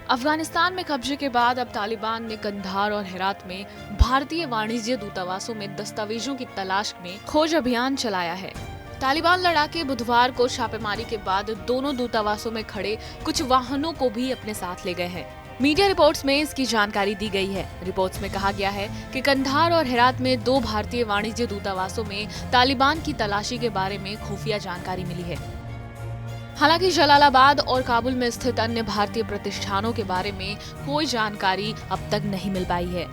अफगानिस्तान में कब्जे के बाद अब तालिबान ने कंधार और हेरात में भारतीय वाणिज्य दूतावासों में दस्तावेजों की तलाश में खोज अभियान चलाया है। तालिबान लड़ाके बुधवार को छापेमारी के बाद दोनों दूतावासों में खड़े कुछ वाहनों को भी अपने साथ ले गए हैं। मीडिया रिपोर्ट्स में इसकी जानकारी दी गई है। रिपोर्ट्स में कहा गया है कि कंधार और हेरात में 2 भारतीय वाणिज्य दूतावासों में तालिबान की तलाशी के बारे में खुफिया जानकारी मिली है। हालांकि जलालाबाद और काबुल में स्थित अन्य भारतीय प्रतिष्ठानों के बारे में कोई जानकारी अब तक नहीं मिल पाई है।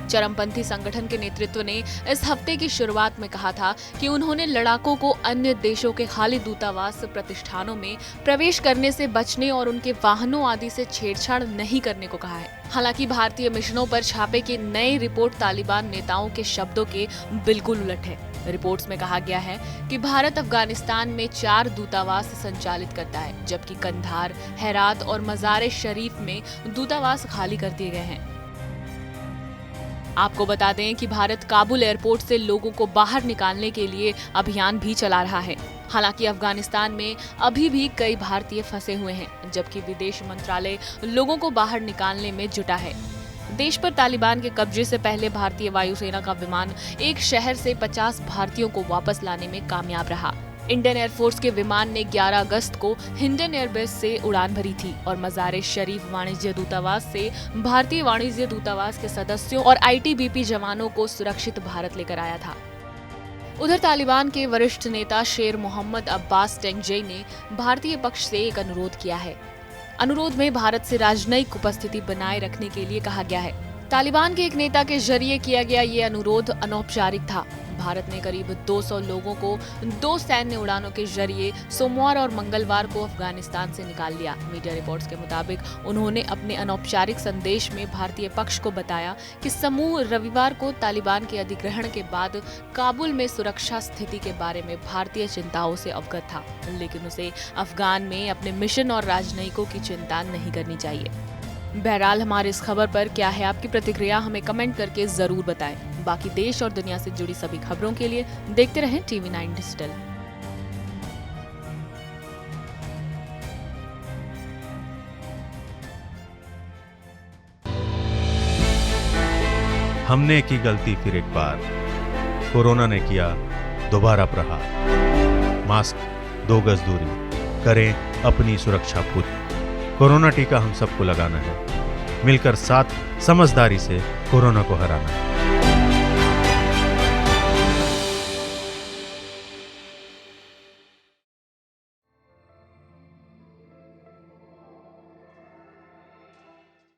चरमपंथी संगठन के नेतृत्व ने इस हफ्ते की शुरुआत में कहा था कि उन्होंने लड़ाकों को अन्य देशों के खाली दूतावास प्रतिष्ठानों में प्रवेश करने से बचने और उनके वाहनों आदि से छेड़छाड़ नहीं करने को कहा है। हालांकि भारतीय मिशनों पर छापे की नई रिपोर्ट तालिबान नेताओं के शब्दों के बिल्कुल उलट है। रिपोर्ट्स में कहा गया है कि भारत अफगानिस्तान में 4 दूतावास संचालित करता है, जबकि कंधार, हेरात और मज़ार शरीफ में दूतावास खाली कर दिए गए हैं। आपको बता दें कि भारत काबुल एयरपोर्ट से लोगों को बाहर निकालने के लिए अभियान भी चला रहा है। हालांकि अफगानिस्तान में अभी भी कई भारतीय फंसे हुए हैं, जबकि विदेश मंत्रालय लोगों को बाहर निकालने में जुटा है। देश पर तालिबान के कब्जे से पहले भारतीय वायुसेना का विमान एक शहर से 50 भारतीयों को वापस लाने में कामयाब रहा। इंडियन एयरफोर्स के विमान ने 11 अगस्त को हिंडन एयरबेस से उड़ान भरी थी और मज़ार शरीफ वाणिज्य दूतावास से भारतीय वाणिज्य दूतावास के सदस्यों और आईटीबीपी जवानों को सुरक्षित भारत लेकर आया था। उधर तालिबान के वरिष्ठ नेता शेर मोहम्मद अब्बास टेंगजे ने भारतीय पक्ष से एक अनुरोध किया है। अनुरोध में भारत से राजनयिक उपस्थिति बनाए रखने के लिए कहा गया है। तालिबान के एक नेता के जरिए किया गया ये अनुरोध अनौपचारिक था। भारत ने करीब 200 लोगों को 2 सैन्य उड़ानों के जरिए सोमवार और मंगलवार को अफगानिस्तान से निकाल लिया। मीडिया रिपोर्ट्स के मुताबिक उन्होंने अपने अनौपचारिक संदेश में भारतीय पक्ष को बताया कि समूह रविवार को तालिबान के अधिग्रहण के बाद काबुल में सुरक्षा स्थिति के बारे में भारतीय चिंताओं से अवगत था, लेकिन उसे अफगान में अपने मिशन और राजनयिकों की चिंता नहीं करनी चाहिए। बहरहाल हमारी इस खबर पर क्या है आपकी प्रतिक्रिया, हमें कमेंट करके जरूर बताएं। बाकी देश और दुनिया से जुड़ी सभी खबरों के लिए देखते रहें TV9 डिजिटल। हमने की गलती फिर एक बार, कोरोना ने किया दोबारा प्रहार। मास्क, 2 गज दूरी, करें अपनी सुरक्षा पूरी। कोरोना टीका हम सबको लगाना है, मिलकर साथ समझदारी से कोरोना को हराना है।